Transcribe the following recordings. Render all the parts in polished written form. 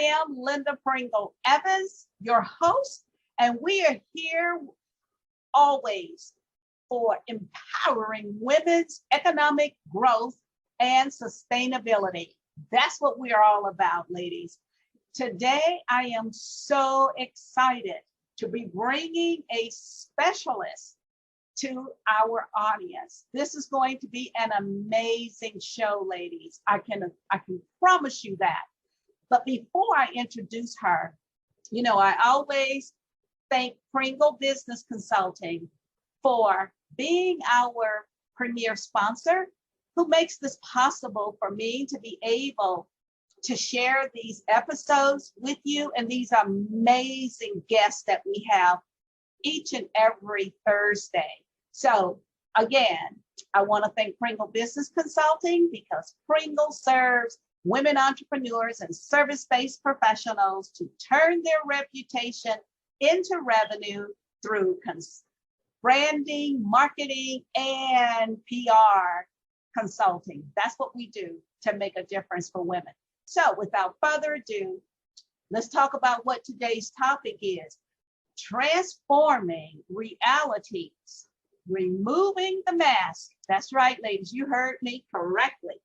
am Linda Pringle Evans, your host, and we are here always for empowering women's economic growth and sustainability. That's what we're all about, ladies. Today, I am so excited to be bringing a specialist to our audience. This is going to be an amazing show, ladies. I can promise you that. But before I introduce her, I always thank Pringle Business Consulting for being our premier sponsor, who makes this possible for me to be able to share these episodes with you and these amazing guests that we have each and every Thursday. So again, I want to thank Pringle Business Consulting because Pringle serves women entrepreneurs and service-based professionals to turn their reputation into revenue through branding, marketing, and PR consulting. That's what we do to make a difference for women. So without further ado, let's talk about what today's topic is: transforming realities, removing the mask. That's right, ladies, you heard me correctly.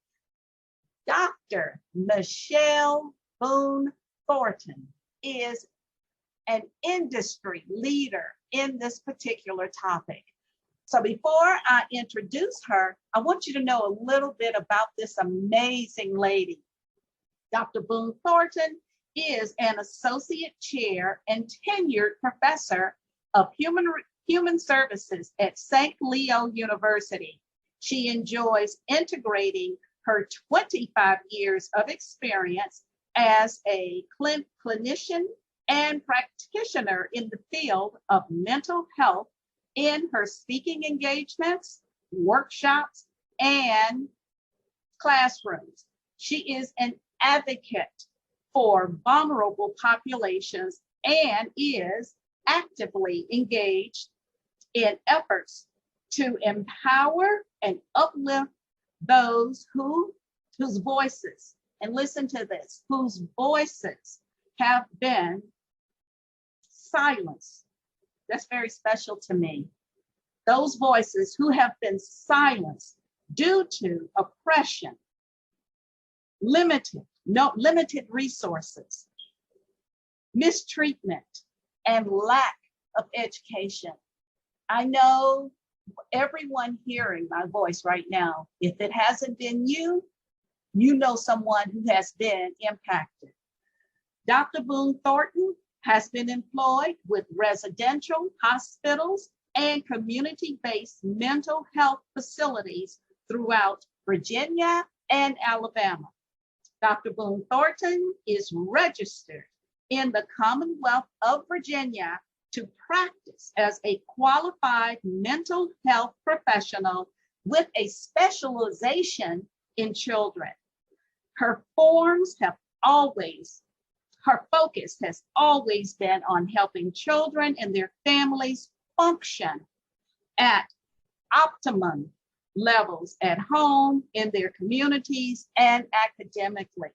Dr. Michelle Boone Thornton is an industry leader in this particular topic. So before I introduce her, I want you to know a little bit about this amazing lady. Dr. Boone Thornton is an associate chair and tenured professor of human services at St. Leo University. She enjoys integrating her 25 years of experience as a clinician and practitioner in the field of mental health in her speaking engagements, workshops, and classrooms. She is an advocate for vulnerable populations and is actively engaged in efforts to empower and uplift those whose voices, and listen to this, whose voices have been silenced. That's very special to me. Those voices who have been silenced due to oppression, limited resources, mistreatment, and lack of education. I know everyone hearing my voice right now, if it hasn't been you, you know someone who has been impacted. Dr. Boone Thornton has been employed with residential hospitals and community-based mental health facilities throughout Virginia and Alabama. Dr. Boone Thornton is registered in the Commonwealth of Virginia to practice as a qualified mental health professional with a specialization in children. Her focus has always been on helping children and their families function at optimum levels at home, in their communities, and academically.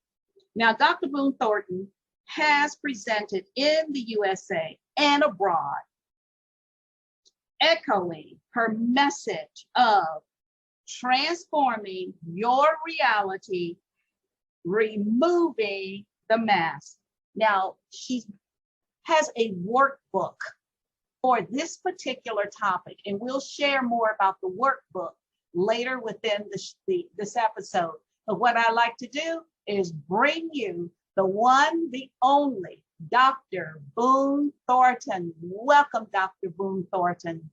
Now, Dr. Boone Thornton has presented in the USA and abroad, echoing her message of transforming your reality, removing the mask. Now, she has a workbook for this particular topic, and we'll share more about the workbook later within this episode. But what I like to do is bring you the one, the only, Dr. Boone Thornton. Welcome, Dr. Boone Thornton.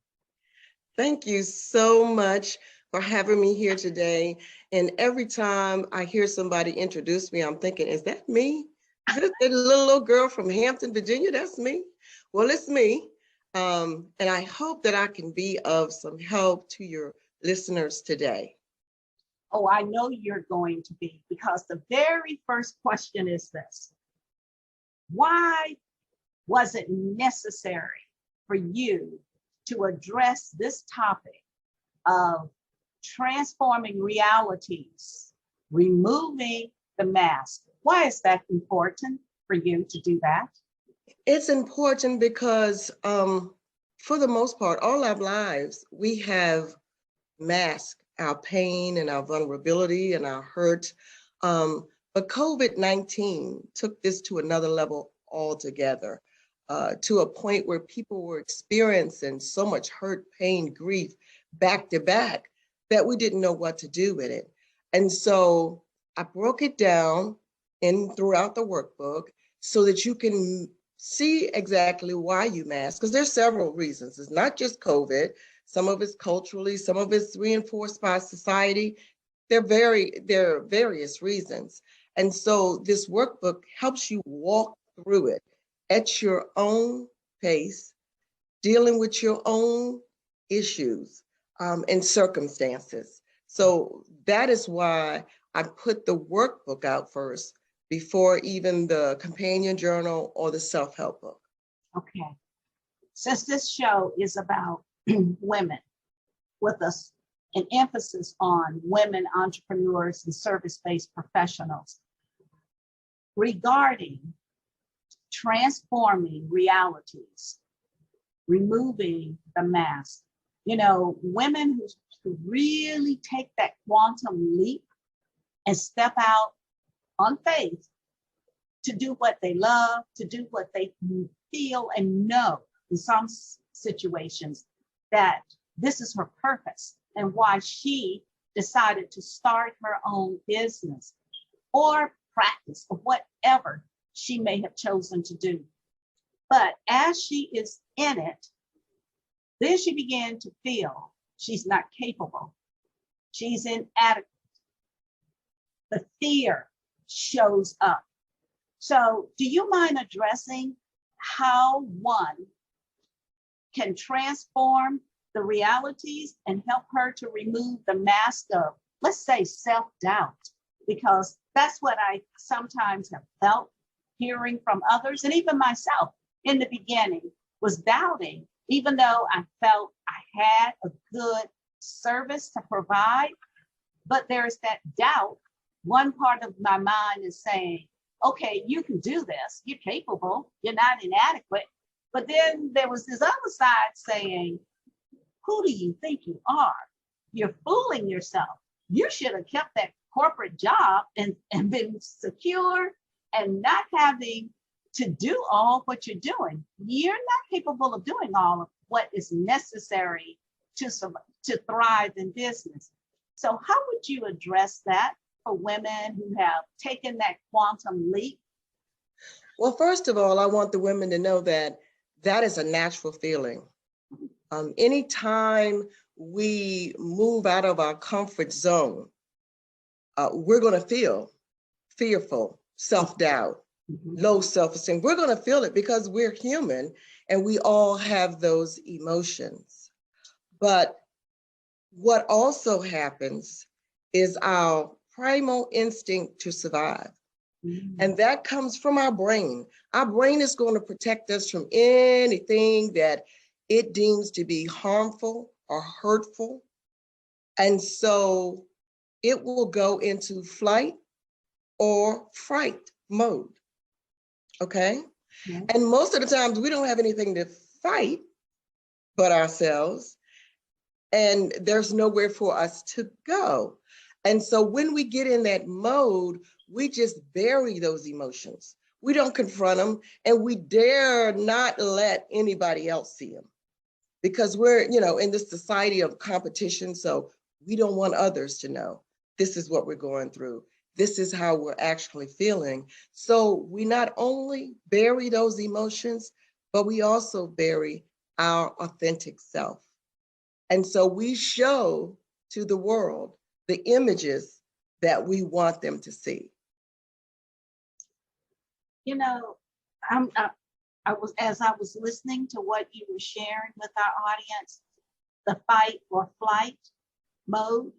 Thank you so much for having me here today. And every time I hear somebody introduce me, I'm thinking, is that me? Is that the little girl from Hampton, Virginia? That's me. Well, it's me. And I hope that I can be of some help to your listeners today. Oh, I know you're going to be, because the very first question is this: why was it necessary for you to address this topic of transforming realities, removing the mask? Why is that important? for you to do that? It's important because for the most part, all our lives, we have masked our pain and our vulnerability and our hurt. But COVID-19 took this to another level altogether, to a point where people were experiencing so much hurt, pain, grief back to back that we didn't know what to do with it. And so I broke it down throughout the workbook so that you can see exactly why you mask, because there's several reasons. It's not just COVID. Some of it's culturally, some of it's reinforced by society. There are various reasons. And so this workbook helps you walk through it at your own pace, dealing with your own issues and circumstances. So that is why I put the workbook out first before even the companion journal or the self-help book. Okay. Since this show is about women with an emphasis on women entrepreneurs and service-based professionals, regarding transforming realities, removing the mask, women who really take that quantum leap and step out on faith to do what they love, to do what they feel and know in some situations that this is her purpose and why she decided to start her own business or practice or whatever she may have chosen to do. But as she is in it, then she began to feel she's not capable. She's inadequate. The fear shows up. So do you mind addressing how one can transform the realities and help her to remove the mask of, let's say, self-doubt? Because that's what I sometimes have felt hearing from others, and even myself in the beginning was doubting, even though I felt I had a good service to provide, but there's that doubt. One part of my mind is saying, okay, you can do this, you're capable, you're not inadequate. But then there was this other side saying, who do you think you are? You're fooling yourself. You should have kept that corporate job and been secure and not having to do all what you're doing. You're not capable of doing all of what is necessary to thrive in business. So how would you address that for women who have taken that quantum leap? Well, first of all, I want the women to know that that is a natural feeling. Anytime we move out of our comfort zone, we're going to feel fearful, self-doubt, low self-esteem. We're going to feel it because we're human and we all have those emotions. But what also happens is our primal instinct to survive. And that comes from our brain. Our brain is going to protect us from anything that it deems to be harmful or hurtful. And so it will go into flight or fright mode, okay? Yeah. And most of the times we don't have anything to fight but ourselves, and there's nowhere for us to go. And so when we get in that mode, we just bury those emotions. We don't confront them, and we dare not let anybody else see them because we're, in this society of competition. So we don't want others to know this is what we're going through. This is how we're actually feeling. So we not only bury those emotions, but we also bury our authentic self. And so we show to the world the images that we want them to see. As I was listening to what you were sharing with our audience, the fight or flight mode,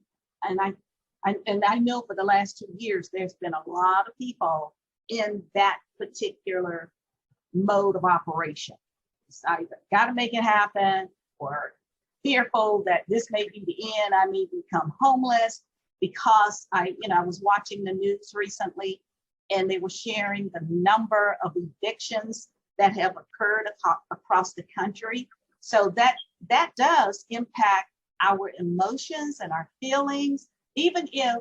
and I know for the last 2 years, there's been a lot of people in that particular mode of operation. It's either got to make it happen or fearful that this may be the end. I may become homeless because I was watching the news recently and they were sharing the number of evictions that have occurred across the country. So that does impact our emotions and our feelings, even if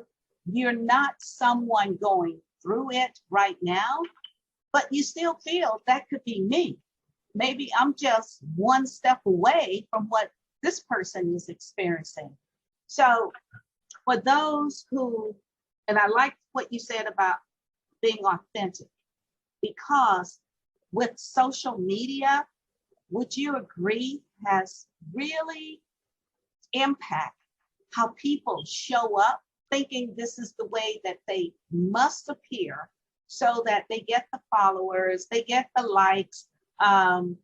you're not someone going through it right now, but you still feel that could be me. Maybe I'm just one step away from what this person is experiencing. So for those who, and I like what you said about being authentic, because with social media, would you agree, has really impact how people show up thinking this is the way that they must appear so that they get the followers, they get the likes, and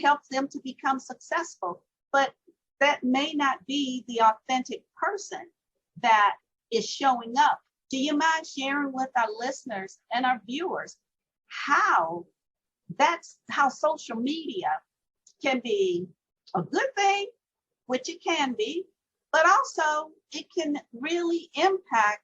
helps them to become successful. But that may not be the authentic person that is showing up. Do you mind sharing with our listeners and our viewers how that's how social media can be a good thing, which it can be, but also it can really impact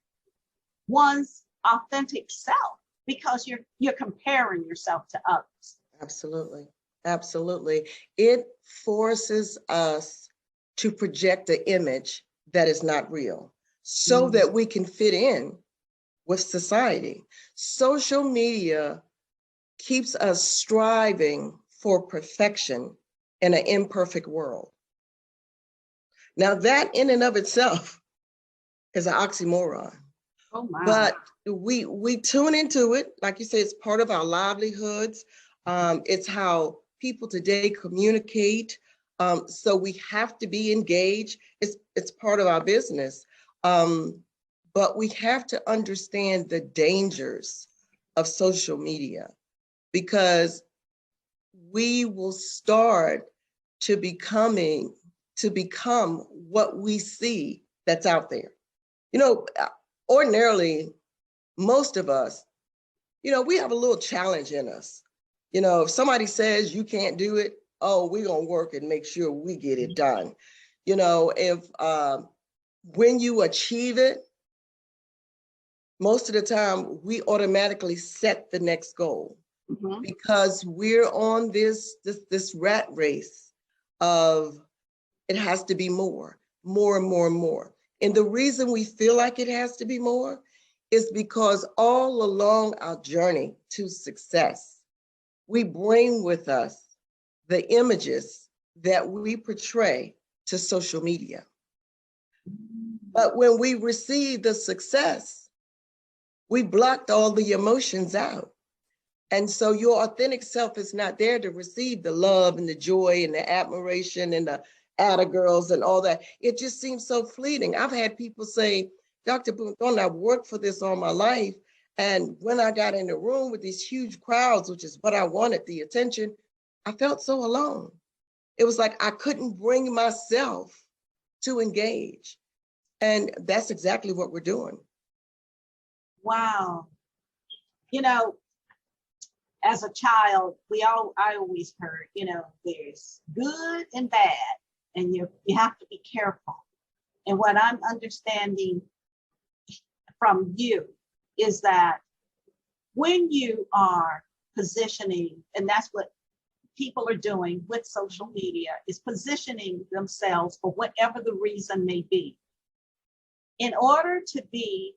one's authentic self because you're comparing yourself to others. Absolutely. Absolutely. It forces us to project an image that is not real so that we can fit in with society. Social media keeps us striving for perfection in an imperfect world. Now that in and of itself is an oxymoron. Oh my. But we tune into it. Like you say, it's part of our livelihoods. It's how people today communicate. So we have to be engaged. It's part of our business. But we have to understand the dangers of social media, because we will start to become what we see that's out there. You know, ordinarily, most of us, you know, we have a little challenge in us. You know, if somebody says you can't do it, oh, we're gonna work and make sure we get it done. You know, if when you achieve it, most of the time we automatically set the next goal, because we're on this rat race of it has to be more and more and more. And the reason we feel like it has to be more is because all along our journey to success, we bring with us the images that we portray to social media. But when we receive the success, we blocked all the emotions out. And so your authentic self is not there to receive the love and the joy and the admiration and the atta girls and all that. It just seems so fleeting. I've had people say, Dr. Boone Thornton, I've worked for this all my life. And when I got in the room with these huge crowds, which is what I wanted, the attention, I felt so alone. It was like I couldn't bring myself to engage. And that's exactly what we're doing. Wow. You know, as a child, I always heard, you know, there's good and bad, and you have to be careful. And what I'm understanding from you is that when you are positioning, and that's what people are doing with social media, is positioning themselves for whatever the reason may be. In order to be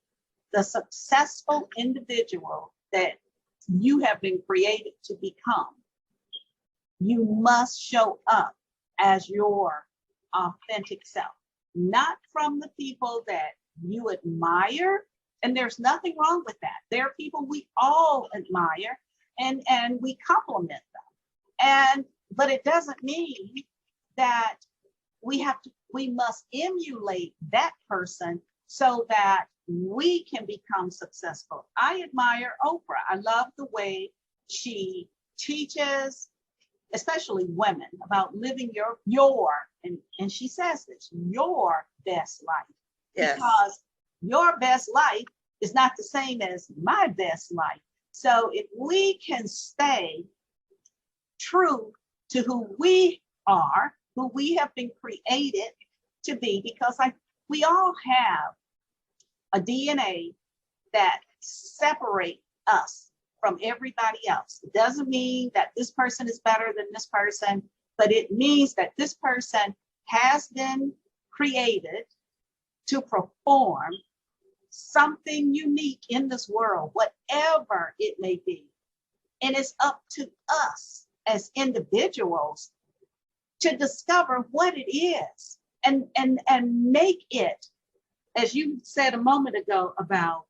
the successful individual that you have been created to become, you must show up as your authentic self, not from the people that you admire. And there's nothing wrong with that. There are people we all admire and we compliment them. But it doesn't mean that we must emulate that person so that we can become successful. I admire Oprah. I love the way she teaches, especially women, about living your and she says this, your best life. Yes. Because your best life is not the same as my best life. So if we can stay true to who we are, who we have been created to be, because we all have a DNA that separate us from everybody else. It doesn't mean that this person is better than this person, but it means that this person has been created to perform something unique in this world, whatever it may be. And it's up to us as individuals to discover what it is and make it, as you said a moment ago about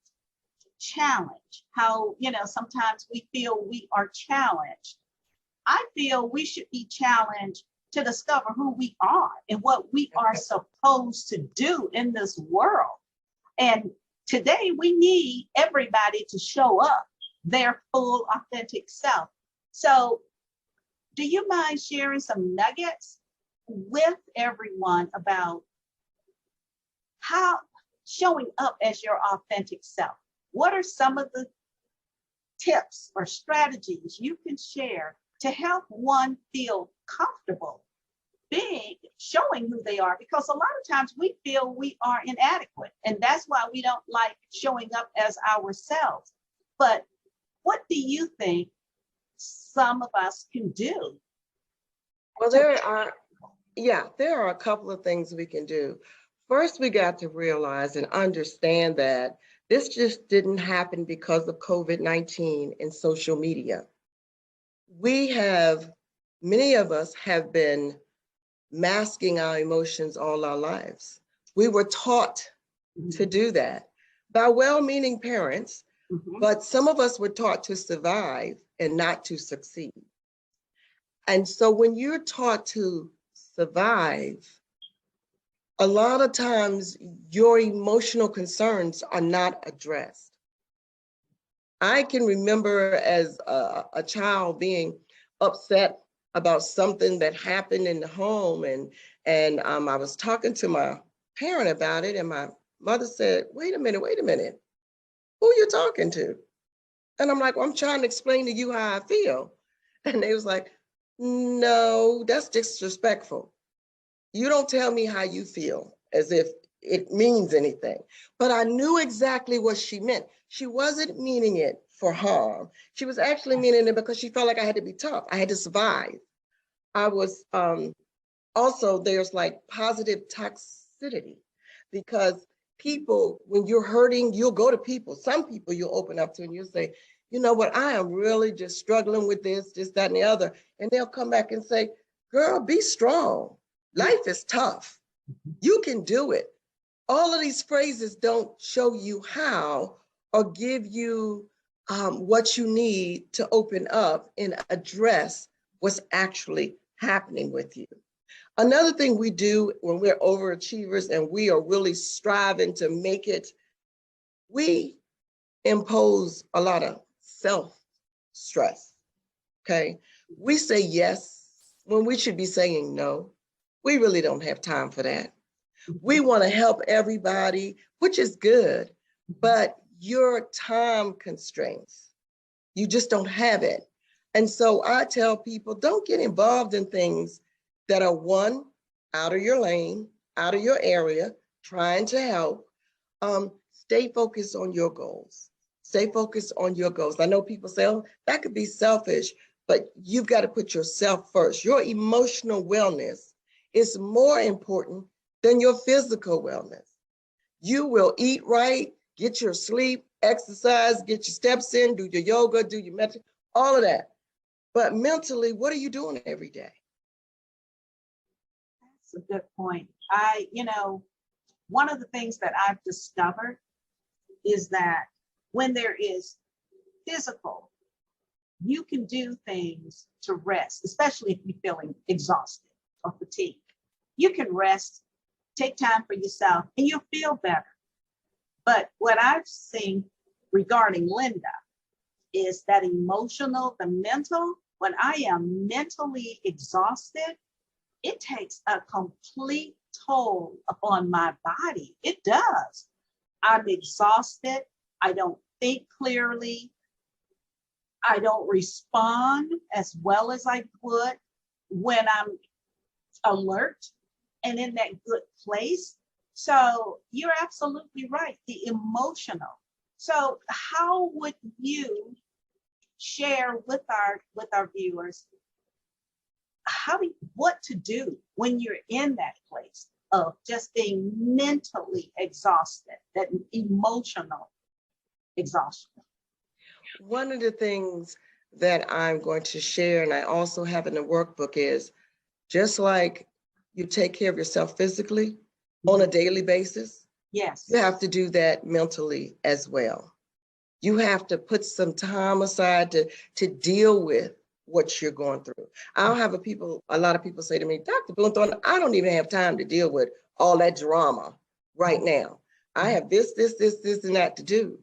challenge, how, sometimes we feel we are challenged. I feel we should be challenged to discover who we are and what we are supposed to do in this world. And today we need everybody to show up their full authentic self. So do you mind sharing some nuggets with everyone about how showing up as your authentic self? What are some of the tips or strategies you can share to help one feel comfortable showing who they are? Because a lot of times we feel we are inadequate, and that's why we don't like showing up as ourselves. But what do you think some of us can do? Well, there are a couple of things we can do. First, we got to realize and understand that this just didn't happen because of COVID-19 and social media. Many of us have been masking our emotions all our lives. We were taught to do that by well-meaning parents, but some of us were taught to survive and not to succeed. And so when you're taught to survive, a lot of times your emotional concerns are not addressed. I can remember as a child being upset about something that happened in the home, and I was talking to my parent about it, and my mother said, wait a minute, who are you talking to? And I'm like, well, I'm trying to explain to you how I feel. And they was like, no, that's disrespectful. You don't tell me how you feel as if it means anything. But I knew exactly what she meant. She wasn't meaning it for harm. She was actually meaning it because she felt like I had to be tough. I had to survive. I was also, there's like positive toxicity, because people, when you're hurting, you'll go to people. Some people you'll open up to and you'll say, you know what, I am really just struggling with this, that, and the other. And they'll come back and say, girl, be strong. Life is tough. You can do it. All of these phrases don't show you how or give you what you need to open up and address what's actually happening with you. Another thing we do when we're overachievers and we are really striving to make it, we impose a lot of self-stress, okay? We say yes when we should be saying no. We really don't have time for that. We want to help everybody, which is good, but your time constraints, you just don't have it. And so I tell people, don't get involved in things that are, one, out of your lane, out of your area, trying to help. Stay focused on your goals. Stay focused on your goals. I know people say, oh, that could be selfish, but you've got to put yourself first. Your emotional wellness is more important than your physical wellness. You will eat right, get your sleep, exercise, get your steps in, do your yoga, do your meditation, all of that. But mentally, what are you doing every day? That's a good point. One of the things that I've discovered is that when there is physical, you can do things to rest, especially if you're feeling exhausted or fatigued. You can rest, take time for yourself, and you'll feel better. But what I've seen regarding Linda is that the mental, when I am mentally exhausted, it takes a complete toll upon my body. It does. I'm exhausted. I don't think clearly. I don't respond as well as I would when I'm alert and in that good place. So you're absolutely right. The emotional So how would you share with our viewers what to do when you're in that place of just being mentally exhausted, that emotional exhaustion? One of the things that I'm going to share, and I also have in the workbook, is just like you take care of yourself physically on a daily basis, Yes. you have to do that mentally as well. You have to put some time aside to deal with what you're going through. I'll have a lot of people say to me, Dr. Boone Thornton, I don't even have time to deal with all that drama right now. I have this, and that to do.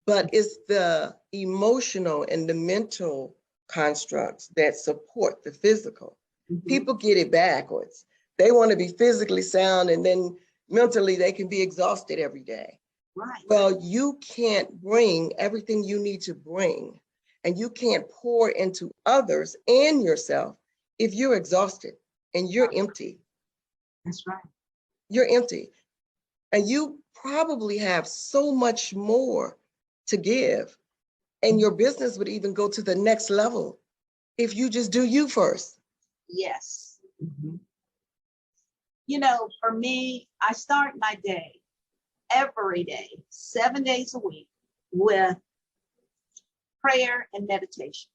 But it's the emotional and the mental constructs that support the physical. People get it backwards. They want to be physically sound and then mentally they can be exhausted every day. Right. Well, you can't bring everything you need to bring, and you can't pour into others and yourself if you're exhausted and you're empty. That's right. You're empty. And you probably have so much more to give. And your business would even go to the next level if you just do you first. Yes. You know, for me, I start my day every day, 7 days a week, with prayer and meditation.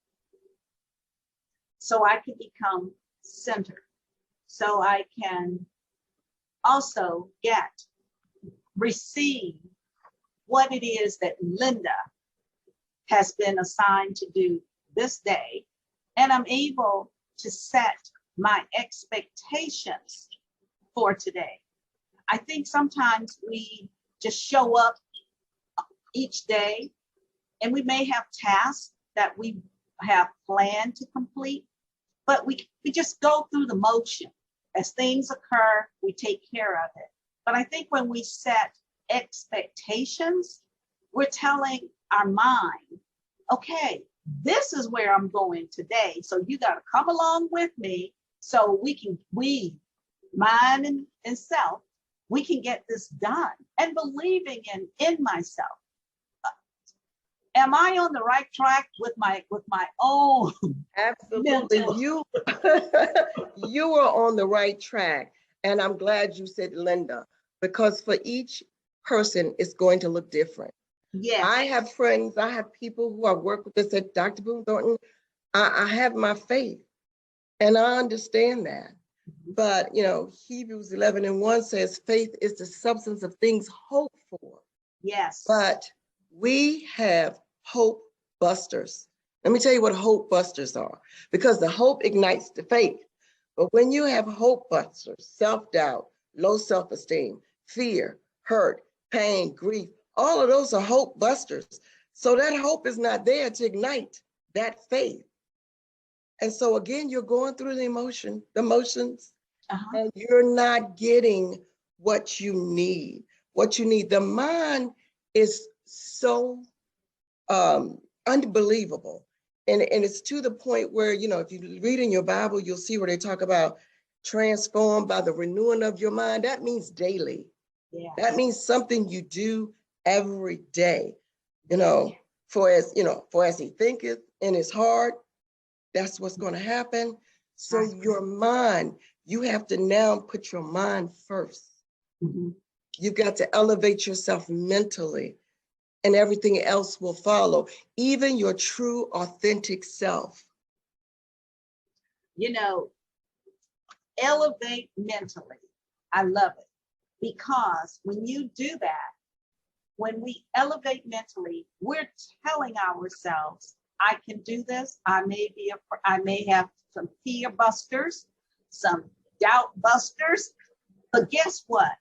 So I can become centered. So I can also receive what it is that Linda has been assigned to do this day. And I'm able to set my expectations for today. I think sometimes we just show up each day and we may have tasks that we have planned to complete, but we just go through the motion. As things occur, we take care of it. But I think when we set expectations, we're telling our mind, okay, this is where I'm going today. So you got to come along with me so we, mind and self, we can get this done. And believing in myself. Am I on the right track with my own? Absolutely. mental? You are on the right track. And I'm glad you said Linda, because for each person, it's going to look different. Yes. I have friends, I have people who I work with that said, Dr. Boone Thornton, I have my faith and I understand that. But, you know, Hebrews 11:1 says faith is the substance of things hoped for. Yes. But we have hope busters. Let me tell you what hope busters are, because the hope ignites the faith. But when you have hope busters, self-doubt, low self-esteem, fear, hurt, pain, grief, all of those are hope busters. So that hope is not there to ignite that faith. And so again, you're going through the motions, and you're not getting what you need. What you need. The mind is so unbelievable. And it's to the point where, you know, if you read in your Bible, you'll see where they talk about transformed by the renewing of your mind. That means daily. Yeah. That means something you do every day. You know, for as he thinketh in his heart, that's what's going to happen. So your mind, you have to now put your mind first. You've got to elevate yourself mentally, and everything else will follow, even your true, authentic self. You know, elevate mentally. I love it, because when you do that, when we elevate mentally, we're telling ourselves, I can do this. I may have some fear busters, some doubt busters, but guess what?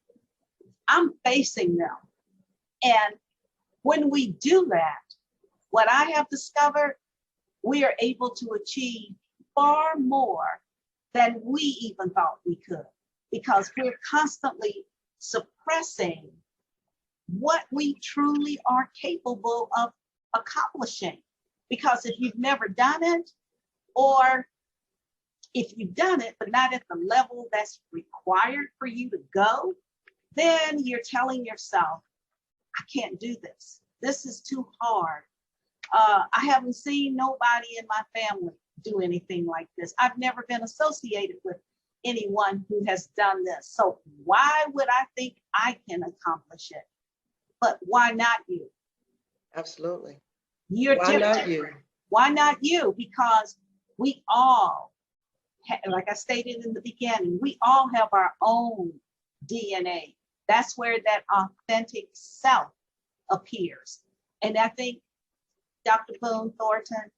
I'm facing them. And when we do that, what I have discovered, we are able to achieve far more than we even thought we could, because we're constantly suppressing what we truly are capable of accomplishing. Because if you've never done it, or if you've done it, but not at the level that's required for you to go, then you're telling yourself, I can't do this. This is too hard. I haven't seen nobody in my family do anything like this. I've never been associated with anyone who has done this. So why would I think I can accomplish it? But why not you? Absolutely. You're Why different. not you? Why not you? Because we all, like I stated in the beginning, we all have our own DNA. That's where that authentic self appears. And I think, Dr. Boone Thornton,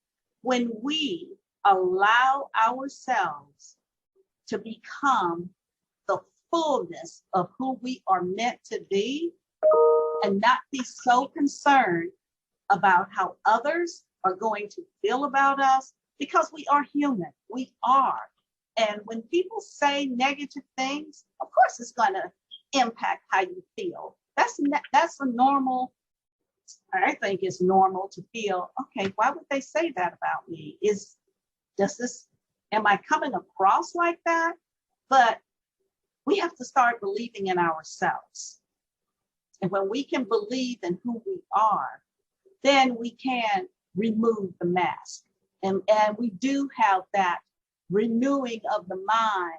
when we allow ourselves to become the fullness of who we are meant to be and not be so concerned about how others are going to feel about us, because we are human, we are. And when people say negative things, of course it's going to impact how you feel. That's a normal, I think it's normal to feel, okay, why would they say that about me? Am I coming across like that? But we have to start believing in ourselves. And when we can believe in who we are, then we can remove the mask. And we do have that renewing of the mind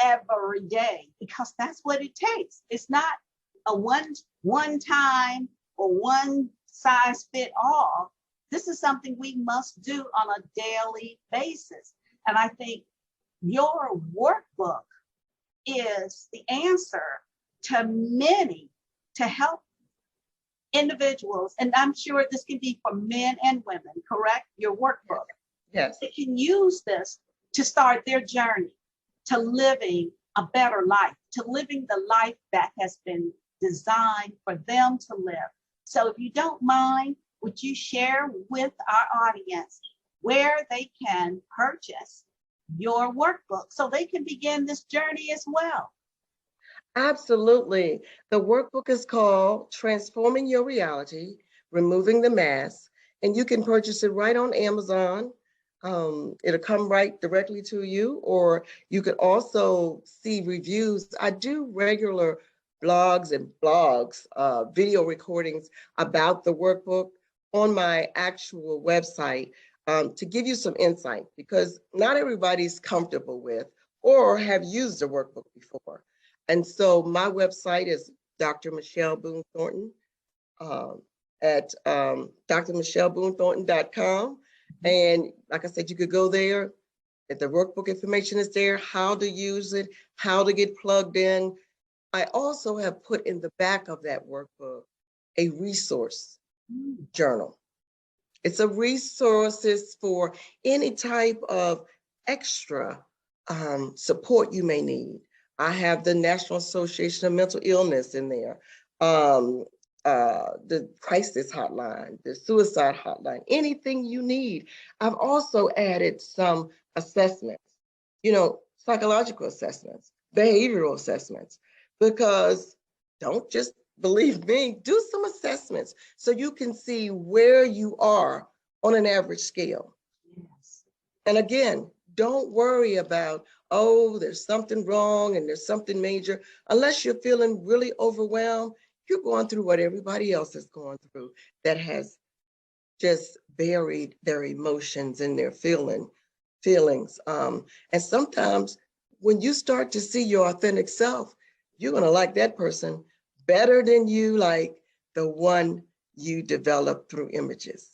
every day, because that's what it takes. It's not a one time or one size fit all. This is something we must do on a daily basis. And I think your workbook is the answer to many, to help individuals. And I'm sure this can be for men and women, correct? Your workbook. Yes. They can use this to start their journey to living a better life, to living the life that has been designed for them to live. So if you don't mind, would you share with our audience where they can purchase your workbook so they can begin this journey as well? Absolutely. The workbook is called Transforming Your Reality, Removing the Mask, and you can purchase it right on Amazon. It'll come right directly to you, or you could also see reviews. I do regular blogs, video recordings about the workbook on my actual website to give you some insight, because not everybody's comfortable with or have used the workbook before. And so my website is Dr. Michelle Boone Thornton at drmichellebooneThornton.com. And like I said, you could go there. If the workbook information is there, how to use it, how to get plugged in. I also have put in the back of that workbook a resource journal. It's a resources for any type of extra support you may need. I have the National Association of Mental Illness in there, the crisis hotline, the suicide hotline, anything you need. I've also added some assessments, psychological assessments, behavioral assessments, because don't just believe me, do some assessments so you can see where you are on an average scale. Yes. And again, don't worry about, oh, there's something wrong and there's something major. Unless you're feeling really overwhelmed, you're going through what everybody else is going through that has just buried their emotions and their feelings. And sometimes when you start to see your authentic self, you're going to like that person better than you like the one you developed through images.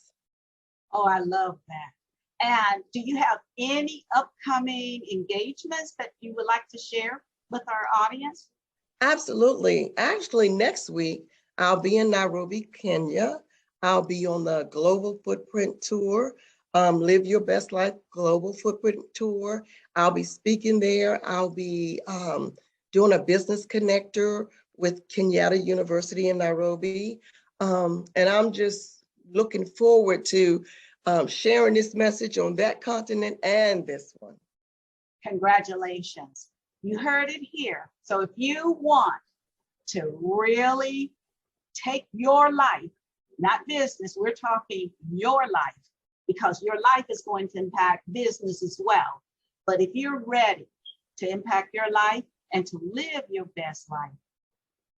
Oh, I love that. And do you have any upcoming engagements that you would like to share with our audience? Absolutely. Actually, next week, I'll be in Nairobi, Kenya. I'll be on the Global Footprint Tour, Live Your Best Life Global Footprint Tour. I'll be speaking there. I'll be doing a business connector with Kenyatta University in Nairobi. And I'm just looking forward to sharing this message on that continent and this one. Congratulations. You heard it here. So if you want to really take your life, not business, we're talking your life, because your life is going to impact business as well. But if you're ready to impact your life and to live your best life,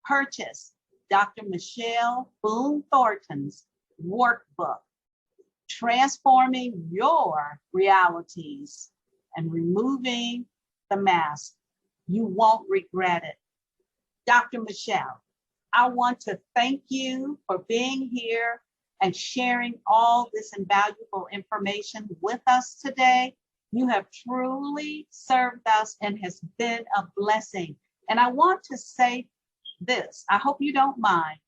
purchase Dr. Michelle Boone Thornton's workbook, Transforming Your Realities and Removing the Mask. You won't regret it. Dr. Michelle, I want to thank you for being here and sharing all this invaluable information with us today. You have truly served us and has been a blessing. And I want to say this, I hope you don't mind.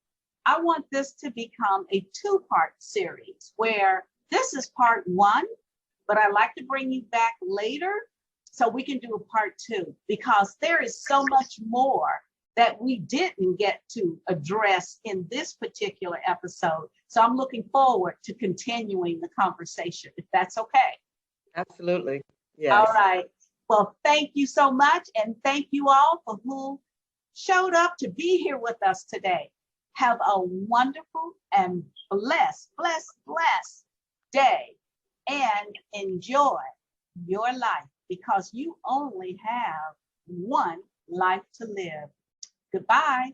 I want this to become a two-part series where this is part one, but I'd like to bring you back later so we can do a part two, because there is so much more that we didn't get to address in this particular episode. So I'm looking forward to continuing the conversation, if that's okay. Absolutely. Yes. All right. Well, thank you so much. And thank you all for who showed up to be here with us today. Have a wonderful and blessed day, and enjoy your life, because you only have one life to live. Goodbye.